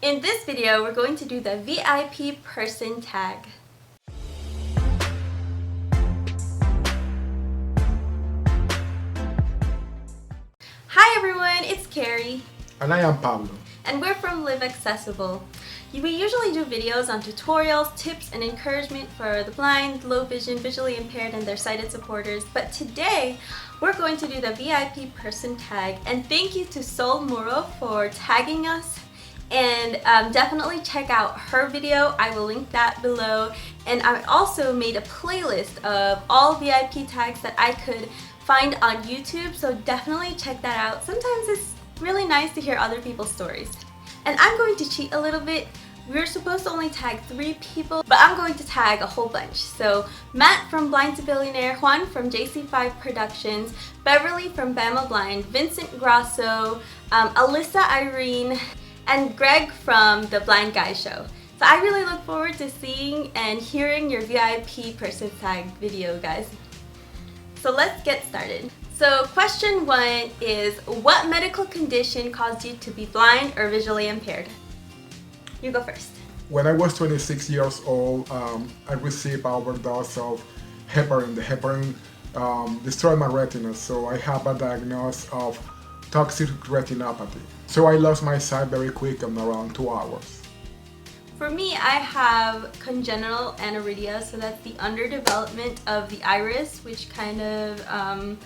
In this video, we're going to do the VIP person tag. Hi everyone, it's Carrie. And I am Pablo. And we're from Live Accessible. We usually do videos on tutorials, tips, and encouragement for the blind, low vision, visually impaired, and their sighted supporters. But today, we're going to do the VIP person tag. And thank you to Sol Muro for tagging us. And definitely check out her video. I will link that below. And I also made a playlist of all VIP tags that I could find on YouTube. So definitely check that out. Sometimes it's really nice to hear other people's stories. And I'm going to cheat a little bit. We're supposed to only tag 3 people, but I'm going to tag a whole bunch. So Matt from Blind to Billionaire, Juan from JC5 Productions, Beverly from Bama Blind, Vincent Grasso, Alyssa Irene, and Greg from the Blind Guy Show. So I really look forward to seeing and hearing your VIP person tag video, guys. So let's get started. So question 1 is, what medical condition caused you to be blind or visually impaired? You go first. When I was 26 years old, I received an overdose of heparin. The heparin destroyed my retina, so I have a diagnosis of toxic retinopathy. So I lost my sight very quick in around 2 hours. For me, I have congenital aniridia, so that's the underdevelopment of the iris, which kind of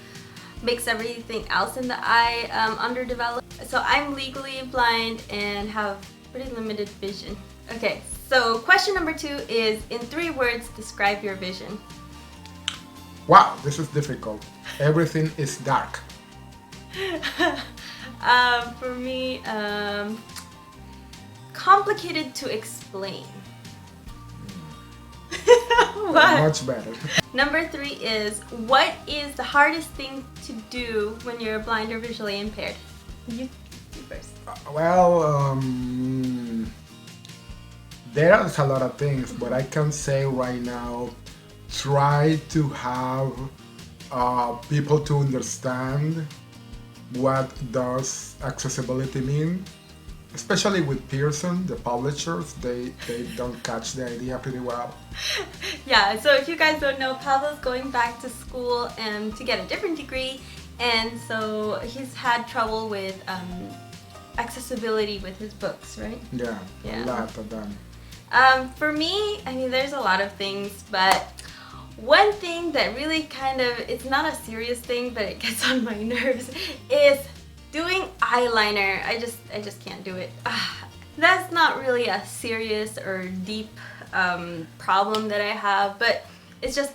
makes everything else in the eye underdeveloped. So I'm legally blind and have pretty limited vision. Okay, so question number 2 is, in 3 words, describe your vision. Wow, this is difficult. Everything is dark. For me, complicated to explain. What? Much better. Number 3 is, what is the hardest thing to do when you're blind or visually impaired? You first. There are a lot of things, but I can say right now, try to have people to understand what does accessibility mean. Especially with Pearson, the publishers, they don't catch the idea pretty well. Yeah, so if you guys don't know, Pablo's going back to school to get a different degree, and so he's had trouble with accessibility with his books, right? Yeah, a lot of them. For me, I mean, there's a lot of things, but one thing that really kind of, it's not a serious thing, but it gets on my nerves, is doing eyeliner. I just can't do it. That's not really a serious or deep problem that I have, but it's just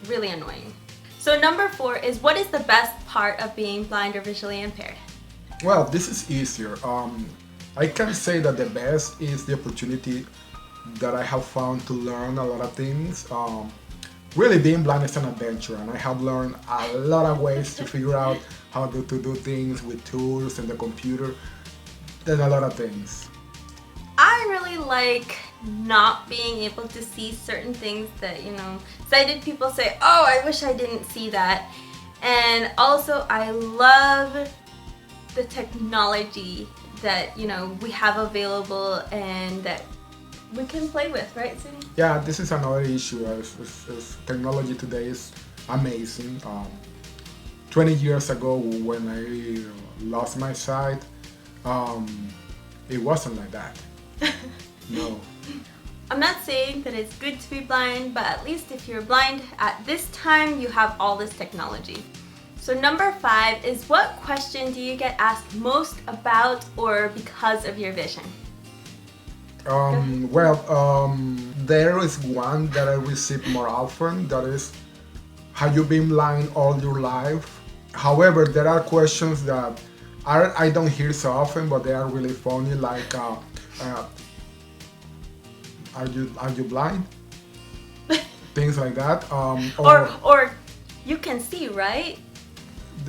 really annoying. So number 4 is, what is the best part of being blind or visually impaired? Well, this is easier. I can say that the best is the opportunity that I have found to learn a lot of things. Really, being blind is an adventure, and I have learned a lot of ways to figure out how to do things with tools and the computer. There's a lot of things. I really like not being able to see certain things that, you know, sighted people say, oh, I wish I didn't see that. And also, I love the technology that, you know, we have available and that we can play with, right, Cindy? Yeah, this is another issue. As technology today is amazing. 20 years ago, when I lost my sight, it wasn't like that. No. I'm not saying that it's good to be blind, but at least if you're blind at this time, you have all this technology. So number 5 is, what question do you get asked most about or because of your vision? There is one that I receive more often, that is, have you been blind all your life? However, there are questions that I don't hear so often, but they are really funny, like, are you blind? Things like that. Or you can see, right?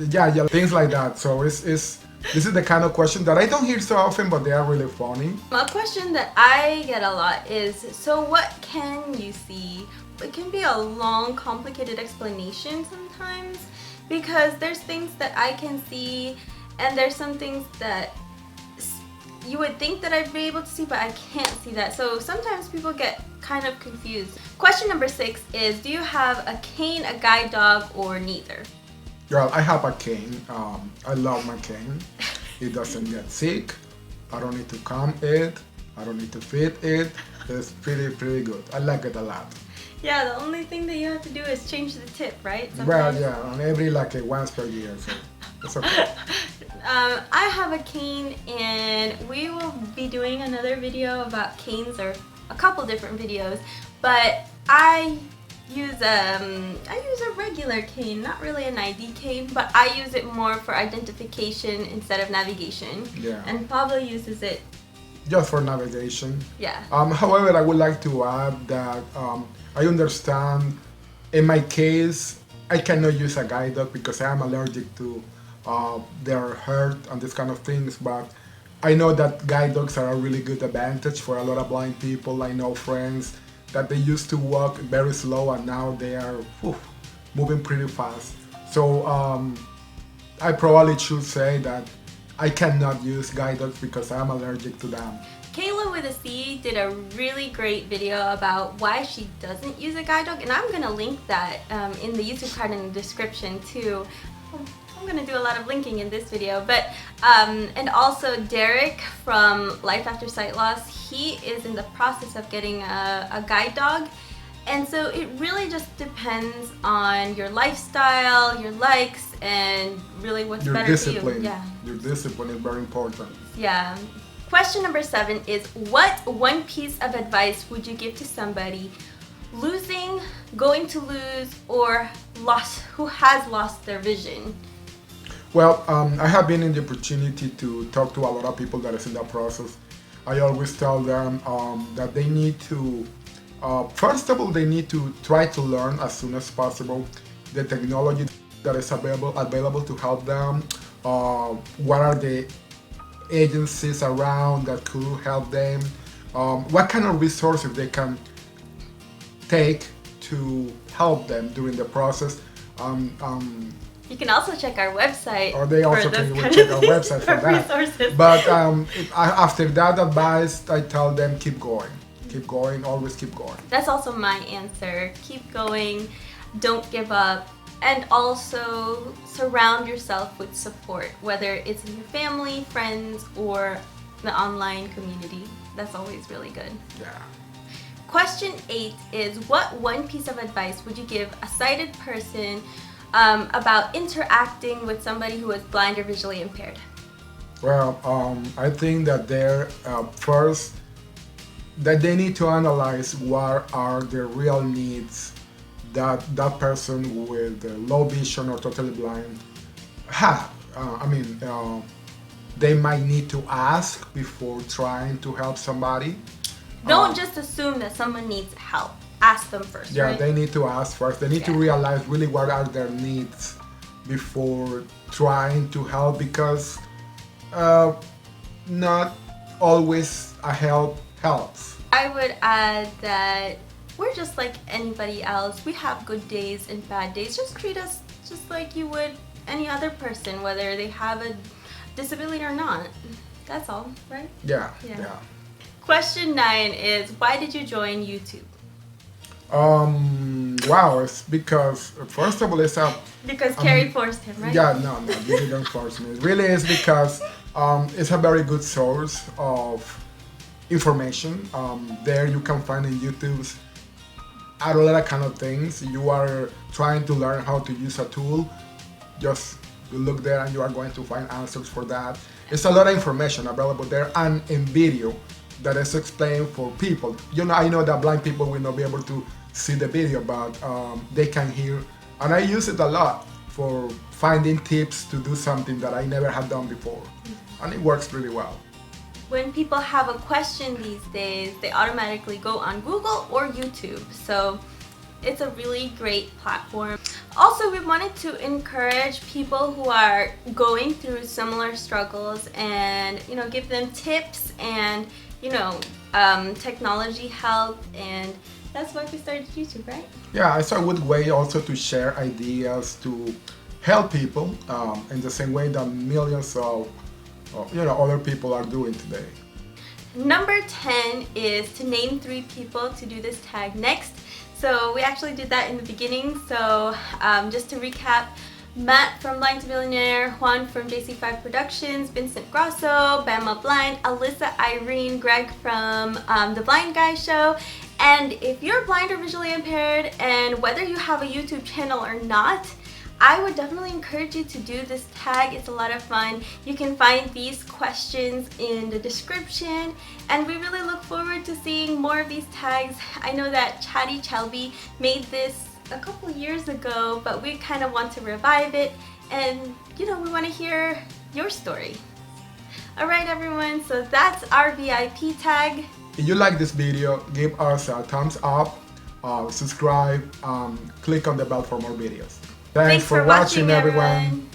Yeah, things like that. So this is the kind of question that I don't hear so often, but they are really funny. A question that I get a lot is, so what can you see? It can be a long, complicated explanation sometimes, because there's things that I can see and there's some things that you would think that I'd be able to see, but I can't see that. So sometimes people get kind of confused. Question number 6 is, do you have a cane, a guide dog, or neither? Well, I have a cane. I love my cane. It doesn't get sick. I don't need to comb it. I don't need to feed it. It's pretty good. I like it a lot. Yeah, the only thing that you have to do is change the tip, right? Well, yeah, and every once per year, so it's okay. I have a cane, and we will be doing another video about canes, or a couple different videos, but I use a regular cane, not really an ID cane, but I use it more for identification instead of navigation. Yeah. And Pablo uses it just for navigation. Yeah. However, I would like to add that I understand in my case I cannot use a guide dog because I am allergic to their hurt and this kind of things, but I know that guide dogs are a really good advantage for a lot of blind people. I know friends that they used to walk very slow and now they are moving pretty fast. So I probably should say that I cannot use guide dogs because I'm allergic to them. Kayla with a C did a really great video about why she doesn't use a guide dog, and I'm gonna link that in the YouTube card in the description too. I'm gonna do a lot of linking in this video, but and also Derek from Life After Sight Loss, he is in the process of getting a guide dog, and so it really just depends on your lifestyle, your likes, and really what's better discipline. for you. Yeah. Your discipline is very important. Yeah. Question number 7 is, what one piece of advice would you give to somebody losing, going to lose, or who has lost their vision? Well, I have been in the opportunity to talk to a lot of people that is in that process. I always tell them that they need to, first of all, they need to try to learn as soon as possible the technology that is available to help them. What are the agencies around that could help them? What kind of resources they can take to help them during the process. You can also check our website. Or they also can check our website for that. Resources. But after that advice, I tell them keep going, always keep going. That's also my answer. Keep going, don't give up, and also surround yourself with support, whether it's in your family, friends, or the online community. That's always really good. Yeah. Question 8 is, what one piece of advice would you give a sighted person about interacting with somebody who is blind or visually impaired? Well, I think that they're first that they need to analyze what are the real needs that that person with low vision or totally blind have. They might need to ask before trying to help somebody. Don't just assume that someone needs help. Ask them first. Yeah, right? They need to ask first. They need to realize really what are their needs before trying to help, because not always a help helps. I would add that we're just like anybody else. We have good days and bad days. Just treat us just like you would any other person, whether they have a disability or not. That's all, right? Yeah. Question 9 is, why did you join YouTube? Wow, it's because, first of all, it's because Carrie forced him, right? Yeah, no, you didn't force me. It really is because it's a very good source of information. There you can find in YouTube a lot of kind of things. You are trying to learn how to use a tool, just you look there and you are going to find answers for that. It's a lot of information available there, and in video that is explained for people. I know that blind people will not be able to see the video, but they can hear. And I use it a lot for finding tips to do something that I never had done before. And it works really well. When people have a question these days, they automatically go on Google or YouTube. So it's a really great platform. Also, we wanted to encourage people who are going through similar struggles and, give them tips and, technology help, and that's why we started YouTube, right? Yeah, it's a good way also to share ideas, to help people in the same way that millions of other people are doing today. Number 10 is to name 3 people to do this tag next. So we actually did that in the beginning. So just to recap, Matt from Blind to Billionaire, Juan from JC5 Productions, Vincent Grasso, Bama Blind, Alyssa Irene, Greg from The Blind Guy Show. And if you're blind or visually impaired, and whether you have a YouTube channel or not, I would definitely encourage you to do this tag. It's a lot of fun. You can find these questions in the description, and we really look forward to seeing more of these tags. I know that Chatty Chelby made this a couple years ago, but we kind of want to revive it, and we want to hear your story. Alright everyone, so that's our VIP tag. If you like this video, give us a thumbs up, subscribe, click on the bell for more videos. Thanks for watching everyone.